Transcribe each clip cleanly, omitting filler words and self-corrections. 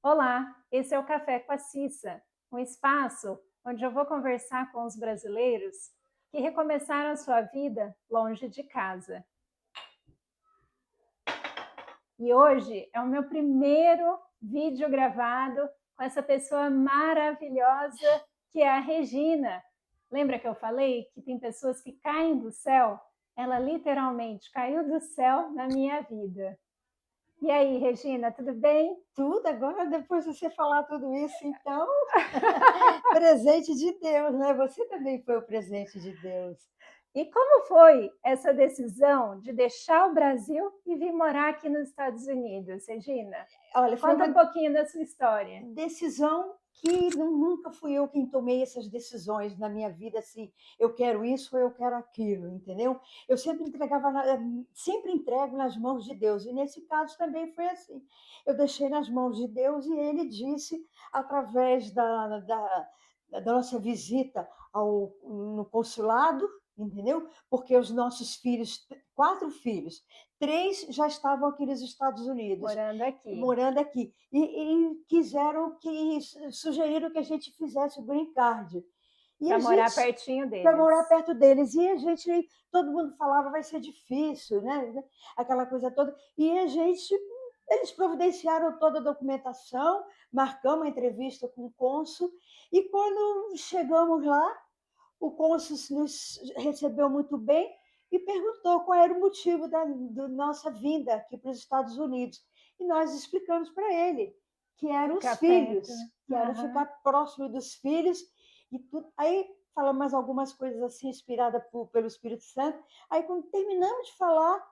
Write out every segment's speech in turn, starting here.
Olá, esse é o Café com a Cissa, um espaço onde eu vou conversar com os brasileiros que recomeçaram a sua vida longe de casa. E hoje é o meu primeiro vídeo gravado com essa pessoa maravilhosa que é a Regina. Lembra que eu falei que tem pessoas que caem do céu? Ela literalmente caiu do céu na minha vida. E aí, Regina, tudo bem? Tudo agora, depois de você falar tudo isso, então, presente de Deus, né? Você também foi o presente de Deus. E como foi essa decisão de deixar o Brasil e vir morar aqui nos Estados Unidos, Regina? Olha, foi Conta uma um pouquinho da sua história. decisão que nunca fui eu quem tomei essas decisões na minha vida, assim, eu quero isso ou eu quero aquilo, entendeu? Eu sempre sempre entrego nas mãos de Deus, e nesse caso também foi assim. Eu deixei nas mãos de Deus e ele disse, através da nossa visita no consulado, entendeu? Porque os nossos filhos, 4 filhos, 3 já estavam aqui nos Estados Unidos, Morando aqui, morando aqui. E quiseram que sugeriram que a gente fizesse o green card. E para a morar gente pertinho para deles. morar perto deles. E a gente, todo mundo falava, vai ser difícil, né? Aquela coisa toda. E eles providenciaram toda a documentação, marcamos a entrevista com o cônsul, e quando chegamos lá, o cônsul nos recebeu muito bem e perguntou qual era o motivo da nossa vinda aqui para os Estados Unidos. E nós explicamos para ele que eram os Ficar perto, filhos, né? que era ficar Aham. próximo dos filhos. E tudo. Aí falamos mais algumas coisas assim, inspiradas pelo Espírito Santo. Aí, quando terminamos de falar,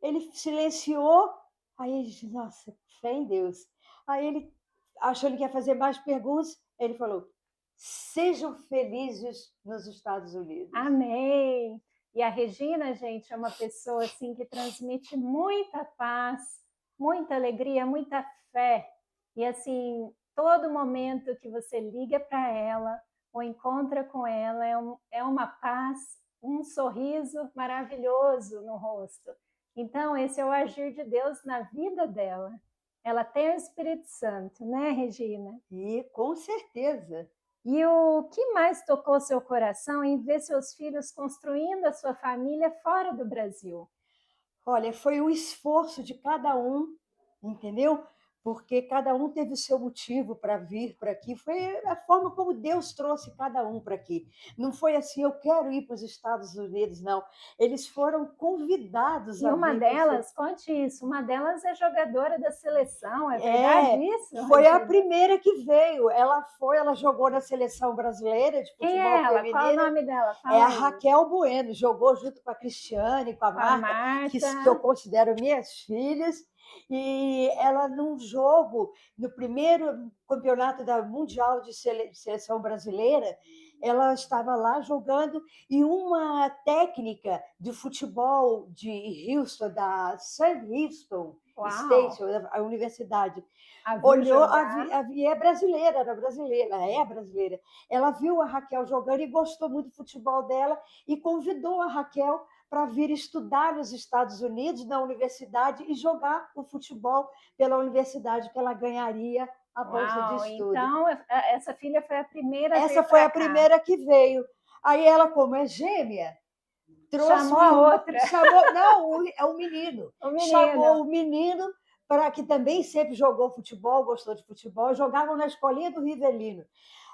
ele silenciou. Aí ele disse, nossa, fé em Deus. Aí ele achou que ia fazer mais perguntas. Ele falou, sejam felizes nos Estados Unidos. Amém! E a Regina, gente, é uma pessoa assim que transmite muita paz, muita alegria, muita fé. E assim, todo momento que você liga para ela ou encontra com ela é uma paz, um sorriso maravilhoso no rosto. Então, esse é o agir de Deus na vida dela. Ela tem o Espírito Santo, né, Regina? E com certeza. E o que mais tocou seu coração em ver seus filhos construindo a sua família fora do Brasil? Olha, foi o esforço de cada um, entendeu? Porque cada um teve o seu motivo para vir para aqui. Foi a forma como Deus trouxe cada um para aqui. Não foi assim, eu quero ir para os Estados Unidos, não. Eles foram convidados E a uma vir para os delas, conte isso, uma delas é jogadora da seleção, é verdade É, isso, foi a Regina? primeira que veio. Ela jogou na seleção brasileira de Quem é futebol ela? Qual é o feminina. nome dela? É Fala a aí. Raquel Bueno, jogou junto com a Cristiane, com a Com a Marta, Marta. que eu considero minhas filhas. E ela, num jogo, no primeiro campeonato da Mundial de Seleção Brasileira, ela estava lá jogando, e uma técnica de futebol de Houston, da Sam Houston Uau! State, a universidade, A viu olhou, jogar? e é brasileira, era brasileira, é brasileira. Ela viu a Raquel jogando e gostou muito do futebol dela e convidou a Raquel para vir estudar nos Estados Unidos, na universidade, e jogar o futebol pela universidade, que ela ganharia a bolsa de Uau! estudo. Então, essa filha foi a primeira a Essa vir foi para a cá. primeira que veio. Aí ela, como é gêmea, trouxe Chamou o a irmão, outra, chamou, não, é o menino, o menino. chamou o menino para que também sempre jogou futebol, gostou de futebol, jogavam na escolinha do Rivelino.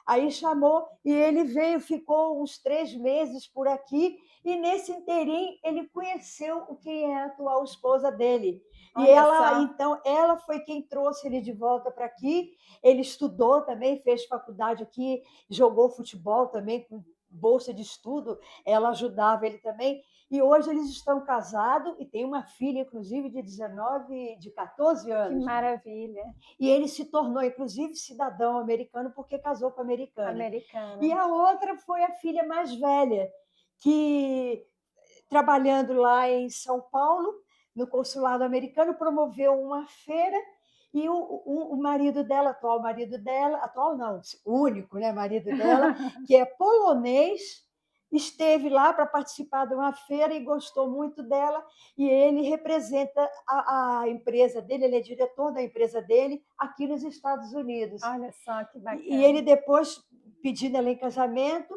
Aí chamou e ele veio, ficou uns 3 meses por aqui, e nesse interim ele conheceu o que é a atual esposa dele. E Olha ela, só. então, ela foi quem trouxe ele de volta para aqui. Ele estudou também, fez faculdade aqui, jogou futebol também com bolsa de estudo, ela ajudava ele também. E hoje eles estão casados e têm uma filha, inclusive, de 14 Que anos. maravilha. E ele se tornou, inclusive, cidadão americano porque casou com a americana. E Americana. a outra foi a filha mais velha, que, trabalhando lá em São Paulo, no consulado americano, promoveu uma feira, e o marido dela, atual não, o único, né, marido dela, que é polonês, esteve lá para participar de uma feira e gostou muito dela, e ele representa a empresa dele, ele é diretor da empresa dele aqui nos Estados Unidos. Olha só que E ele bacana. depois, pedindo ela em casamento,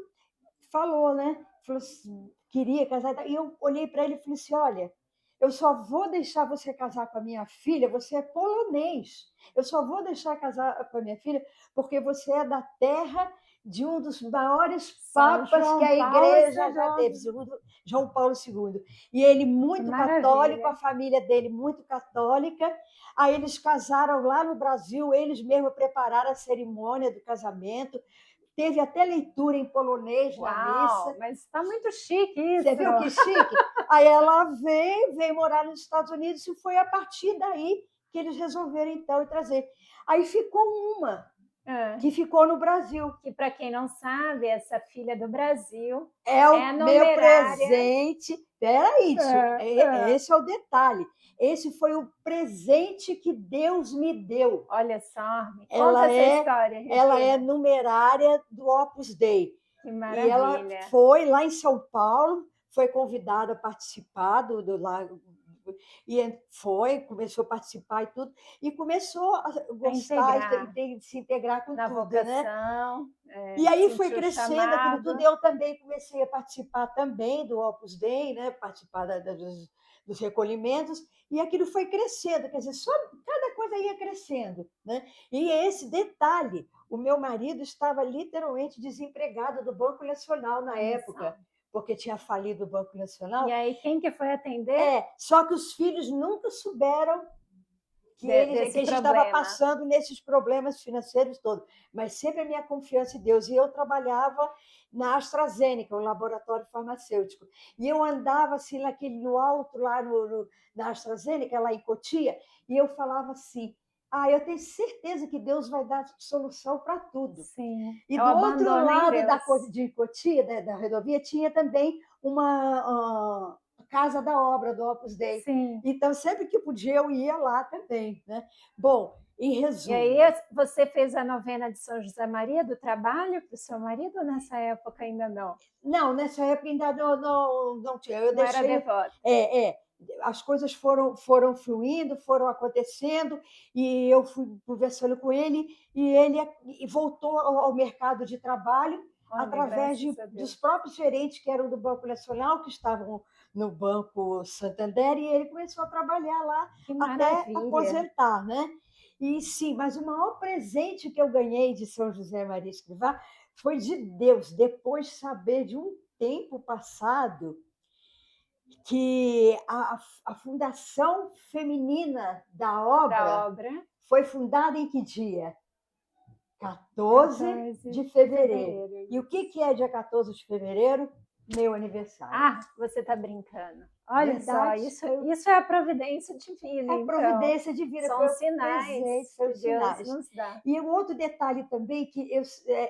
falou, né? Falou assim, queria casar. E eu olhei para ele e falei assim: olha, eu só vou deixar você casar com a minha filha, você é polonês. Eu só vou deixar casar com a minha filha porque você é da terra de um dos maiores São papas que João a Paulo igreja já teve, II. segundo João Paulo II. E ele Que muito católico, a maravilha. família dele muito católica. Aí eles casaram lá no Brasil, eles mesmos prepararam a cerimônia do casamento. Teve até leitura em polonês na Uau, missa. mas está muito chique Você isso. viu que chique? Aí ela veio morar nos Estados Unidos e foi a partir daí que eles resolveram então ir trazer. Aí ficou uma É. que ficou no Brasil. Que, para quem não sabe, essa filha do Brasil É é a o meu numerária. presente. Peraí, esse é o detalhe. Esse foi o presente que Deus me deu. Olha só, me conta Ela essa história, ela é Regina. numerária do Opus Dei. Que E ela maravilha. foi lá em São Paulo, foi convidada a participar do lago, e começou a participar e tudo, e começou a gostar integrar. e se integrar com Na tudo, né? vocação, E aí foi sentiu o crescendo aquilo tudo, chamado. eu também comecei a participar também do Opus Dei, né? Participar dos recolhimentos, e aquilo foi crescendo, quer dizer, só cada coisa ia crescendo, né? E esse detalhe, o meu marido estava literalmente desempregado do Banco Nacional na Olha só. época, porque tinha falido o Banco Nacional. E aí, quem que foi atender? Só que os filhos nunca souberam que Desse a gente estava problema. passando nesses problemas financeiros todos, mas sempre a minha confiança em Deus. E eu trabalhava na AstraZeneca, um laboratório farmacêutico, e eu andava assim no alto, lá na AstraZeneca, lá em Cotia, e eu falava assim: eu tenho certeza que Deus vai dar solução para tudo. Sim. E É o do outro abandono em lado Deus. de Cotia, da rodovia, tinha também uma casa da obra do Opus Dei. Sim. Então, sempre que podia, eu ia lá também, né? Bom, em E resumo. aí, você fez a novena de São José Maria do trabalho para o seu marido ou nessa época ainda não? Não, nessa época ainda não tinha. Eu Não era deixei. devota. As coisas foram fluindo, foram acontecendo, e eu fui conversando com ele, e ele voltou ao mercado de trabalho. Olha, Através graças a Deus. dos próprios gerentes que eram do Banco Nacional, que estavam no Banco Santander, e ele começou a trabalhar lá Que até maravilha. aposentar, né? E sim, mas o maior presente que eu ganhei de São José Maria Escrivá foi de Deus, depois de saber de um tempo passado que a fundação feminina da obra foi fundada em que dia? 14 de fevereiro. E o que é dia 14 de fevereiro? Meu aniversário. Ah, você está brincando. Olha Verdade, só, isso é a providência divina, a então. providência divina, São foi sinais presente, que Deus nos dá. E um outro detalhe também, que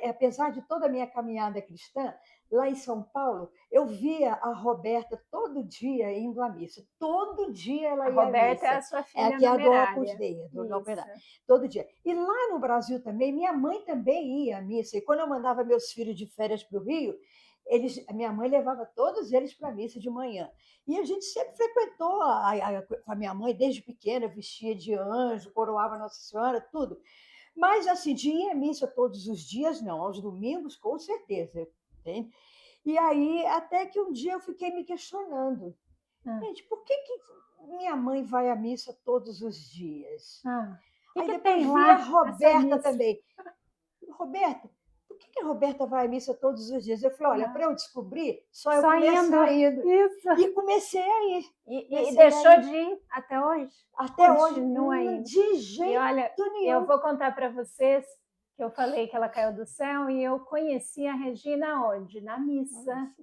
apesar de toda a minha caminhada cristã, lá em São Paulo, eu via a Roberta todo dia indo à missa. Todo dia ela ia à missa. A Roberta é a sua filha que é a do numerária. Opus Dei, do numerária. Todo dia. E lá no Brasil também, minha mãe também ia à missa. E quando eu mandava meus filhos de férias para o Rio, minha mãe levava todos eles para a missa de manhã. E a gente sempre frequentou a minha mãe desde pequena, vestia de anjo, coroava Nossa Senhora, tudo. Mas, assim, de ir à missa todos os dias, não. Aos domingos, com certeza. Entende? E aí, até que um dia eu fiquei me questionando. Gente, por que minha mãe vai à missa todos os dias? Aí depois vi a Roberta também. Roberta, por que a Roberta vai à missa todos os dias? Eu falei, olha, para eu descobrir, só eu começar indo. Isso. E comecei a ir. E deixou de ir até hoje? Até Continua hoje, indo. de jeito nenhum. Eu vou contar para vocês que eu falei que ela caiu do céu e eu conheci a Regina onde? Na missa. Nossa.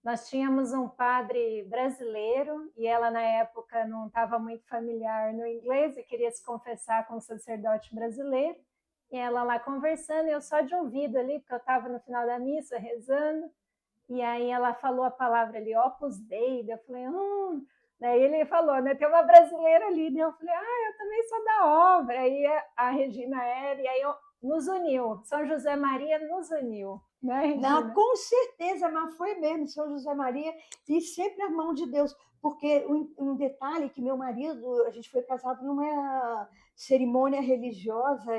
Nós tínhamos um padre brasileiro e ela, na época, não estava muito familiar no inglês e queria se confessar com um sacerdote brasileiro. E ela lá conversando, eu só de ouvido ali, porque eu estava no final da missa rezando. E aí ela falou a palavra ali, Opus Dei. Eu falei, Daí ele falou, né, tem uma brasileira ali. Daí eu falei, eu também sou da obra. Aí a Regina era, e aí nos uniu. São José Maria nos uniu, né, Não, Regina? com certeza, mas foi mesmo, São José Maria, e sempre a mão de Deus. Porque um detalhe que meu marido, a gente foi casado numa cerimônia religiosa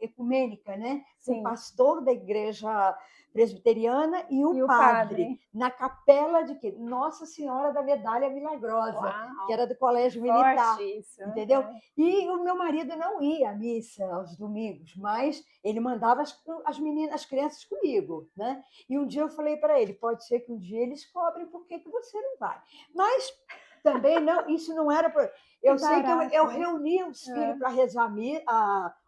ecumênica, né? Com o Sim. pastor da igreja presbiteriana e E o o padre, padre? na capela de quê? Nossa Senhora da Medalha Milagrosa, que Uau! era do Colégio Forte Militar, isso. entendeu? E o meu marido não ia à missa aos domingos, mas ele mandava as meninas, as crianças comigo, né? E um dia eu falei para ele, pode ser que um dia eles cobrem, por que você não vai? Mas também não, isso não era... Que Eu sei que barato, eu né? reunia os filhos para rezar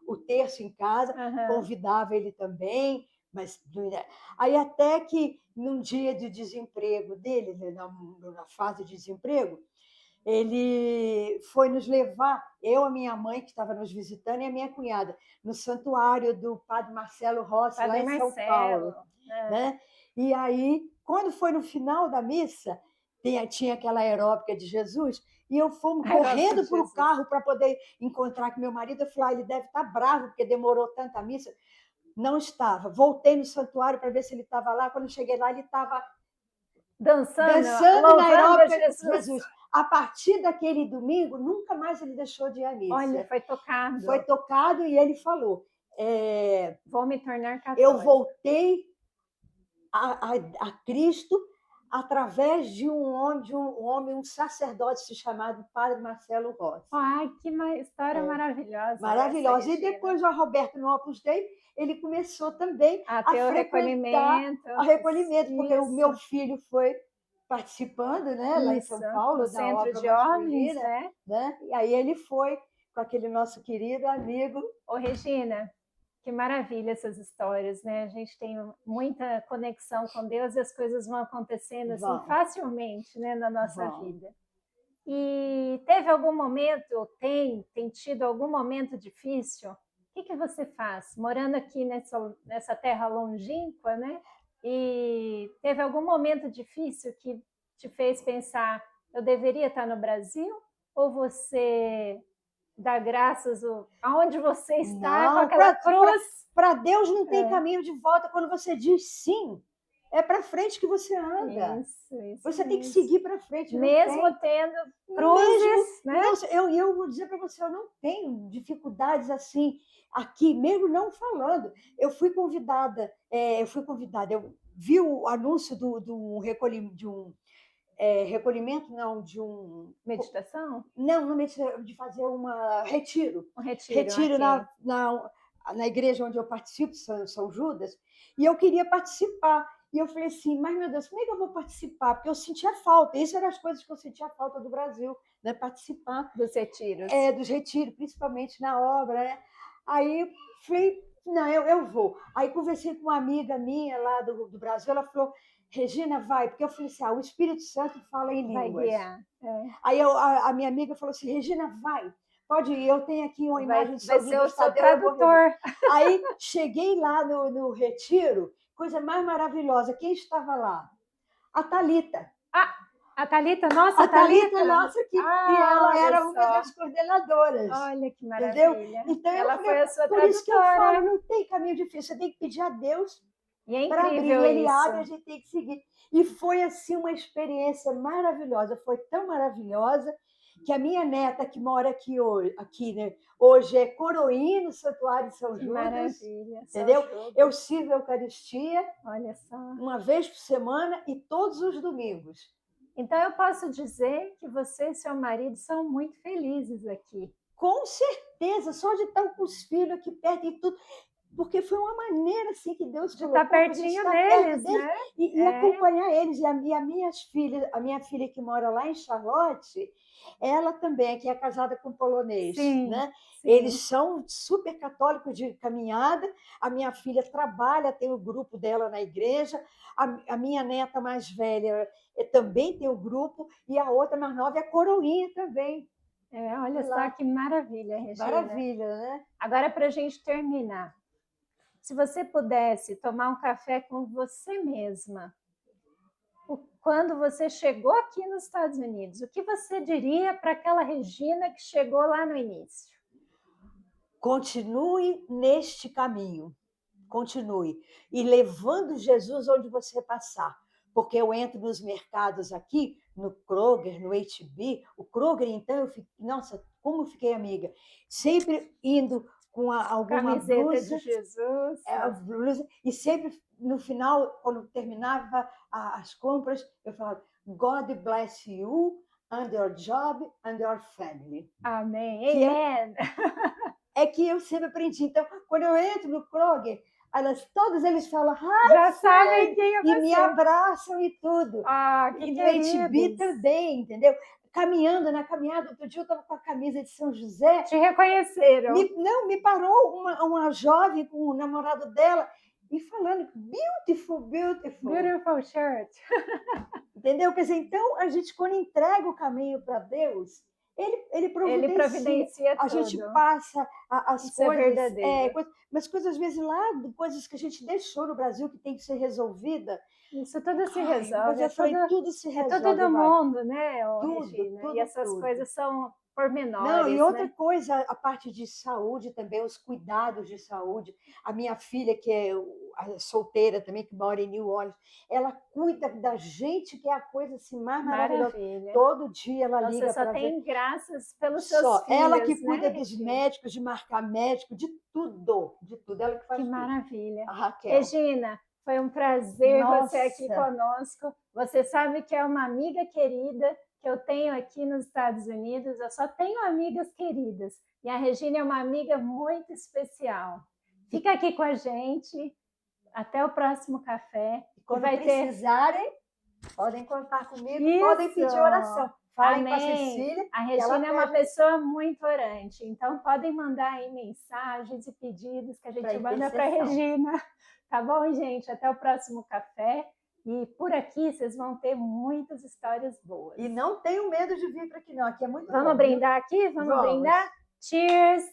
o terço em casa, Aham. convidava ele também, mas aí até que num dia de desemprego dele, né, na fase de desemprego, ele foi nos levar, eu, a minha mãe, que estava nos visitando, e a minha cunhada, no santuário do Padre Marcelo Rossi, lá Padre em São Marcelo. Paulo, É. né? E aí, quando foi no final da missa, tinha aquela aeróbica de Jesus, e eu fomos Aeróbica de correndo para o Jesus. carro para poder encontrar com meu marido. Eu falei, ele deve estar bravo, porque demorou tanta missa. Não estava. Voltei no santuário para ver se ele estava lá. Quando cheguei lá, ele estava Dançando, dançando na louvando a aeróbica de Jesus. Jesus. A partir daquele domingo, nunca mais ele deixou de ir à Olha, missa. foi tocado. Foi tocado e ele falou: Vou me tornar eu católico. voltei a Cristo através de um homem, um sacerdote chamado Padre Marcelo Rossi. Ai, que história maravilhosa Maravilhosa. essa, E depois o Roberto no Opus Dei, ele começou também a a ter o frequentar recolhimento. o recolhimento, porque o meu Isso, filho foi participando, né, lá em isso. São No Paulo, da centro obra de homens, masculina, né? né? E aí ele foi com aquele nosso querido amigo. Ô, Regina, que maravilha essas histórias, né? A gente tem muita conexão com Deus e as coisas vão acontecendo assim Vão, facilmente, né, na nossa vão. vida. E teve algum momento, ou tem tido algum momento difícil? O que você faz? Morando aqui nessa terra longínqua, né? E teve algum momento difícil que te fez pensar, eu deveria estar no Brasil? Ou você dá graças aonde você está com Não, aquela cruz? para Deus não tem É, caminho de volta. Quando você diz sim, é para frente que você anda. isso Você tem que mesmo. seguir para frente, não Mesmo tem. tendo Mesmo, cruzes, né? não, eu vou dizer para você, eu não tenho dificuldades assim aqui, mesmo não falando. Eu vi o anúncio do recolhimento, não, Meditação? não, de fazer retiro, Um retiro, retiro ok. na igreja onde eu participo, São Judas, e eu queria participar. E eu falei assim, mas meu Deus, como é que eu vou participar? Porque eu sentia falta, isso eram as coisas que eu sentia falta do Brasil, né? Participar Dos retiros. dos retiros, principalmente na obra, né? Aí falei, não, eu vou. Aí conversei com uma amiga minha lá do Brasil, ela falou, Regina, vai, porque eu falei assim, o Espírito Santo fala em Vai línguas. guiar. É. Aí a minha amiga falou assim, Regina, vai, pode ir, eu tenho aqui uma imagem de Vai São ser o Judas seu Tadeu, eu vou rever. tradutor. Aí cheguei lá no retiro, coisa mais maravilhosa, quem estava lá? A Thalita. Ah, a Thalita, nossa, A Thalita, Thalita! nossa, que Ah, ela olha era uma só. das coordenadoras. Olha que Entendeu? maravilha. Então, Ela foi a sua por isso que eu falo, tradutora. não tem caminho difícil, você tem que pedir a Deus E é para abrir. incrível E ele isso. abre, a gente tem que seguir. E foi assim uma experiência maravilhosa, foi tão maravilhosa que a minha neta que mora aqui, né, hoje é coroinha no Santuário de São Que Judas, maravilha. São entendeu? Judas. Eu sirvo a Eucaristia Olha só. uma vez por semana e todos os domingos. Então eu posso dizer que você e seu marido são muito felizes aqui. Com certeza, só de estar com os filhos aqui perto e tudo. Porque foi uma maneira assim que Deus De estar colocou para a gente pertinho estar perto deles, deles né? e acompanhar eles. E a minha filha que mora lá em Charlotte, ela também, que é casada com polonês, Sim, né? sim. Eles são super católicos de caminhada. A minha filha trabalha, tem o grupo dela na igreja. A minha neta mais velha também tem o grupo. E a outra mais nova é a coroinha também. Olha só que maravilha, Regina. Maravilha, né? Agora, para a gente terminar, se você pudesse tomar um café com você mesma, quando você chegou aqui nos Estados Unidos, o que você diria para aquela Regina que chegou lá no início? continue neste caminho. Continue. E levando Jesus onde você passar. Porque eu entro nos mercados aqui, no Kroger, no H-E-B. O Kroger, então, nossa, como eu fiquei amiga. Sempre indo com alguma Camiseta de blusa, Jesus. blusa, e sempre no final, quando terminava as compras, eu falava, God bless you and your job and your family. Amém. Que Amen. é que eu sempre aprendi. Então, quando eu entro no Kroger, todos eles falam, Já sabem quem é e me você. abraçam e tudo. Ah, que E no H-E-B queridos. também, entendeu? Caminhando, na caminhada, outro dia eu estava com a camisa de São José. Te reconheceram. Me parou uma jovem com o namorado dela e falando, beautiful, beautiful. Beautiful shirt. Entendeu? Quer dizer, então, a gente, quando entrega o caminho para Deus, ele providencia. A gente passa as Isso coisas. É verdadeiro. Mas coisas, às vezes, lá, coisas que a gente deixou no Brasil que tem que ser resolvida. Isso tudo se resolve. Mas tudo se resolve. É tudo do mundo, né, tudo, Regina? tudo, e essas tudo. coisas são pormenores. Não, e outra né? coisa, a parte de saúde também, os cuidados de saúde. A minha filha, que é solteira também, que mora em New Orleans, ela cuida da gente, que é a coisa assim, mais maravilhosa. Maravilha. Todo dia ela liga Você só para tem ver. graças pelos seus filhos, Ela que cuida né, dos médicos, de marcar médico, de tudo, de tudo. Ela que faz Que tudo. maravilha. A Raquel. Regina, foi um prazer você aqui Nossa. conosco. Você sabe que é uma amiga querida que eu tenho aqui nos Estados Unidos. Eu só tenho amigas queridas. E a Regina é uma amiga muito especial. Fica aqui com a gente. Até o próximo café. E quando precisarem, podem contar comigo, Isso. podem pedir oração. Falem Amém. com a Cecília. A Regina é uma pessoa muito orante, então podem mandar aí mensagens e pedidos que a gente manda para a Regina. Tá bom, gente? Até o próximo café. E por aqui vocês vão ter muitas histórias boas. E não tenham medo de vir para aqui, não. Aqui é muito bom. Vamos brindar aqui? Vamos brindar? Cheers!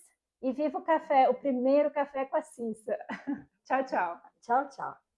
E viva o café, o primeiro café com a Cissa. Tchau, tchau. Tchau, tchau.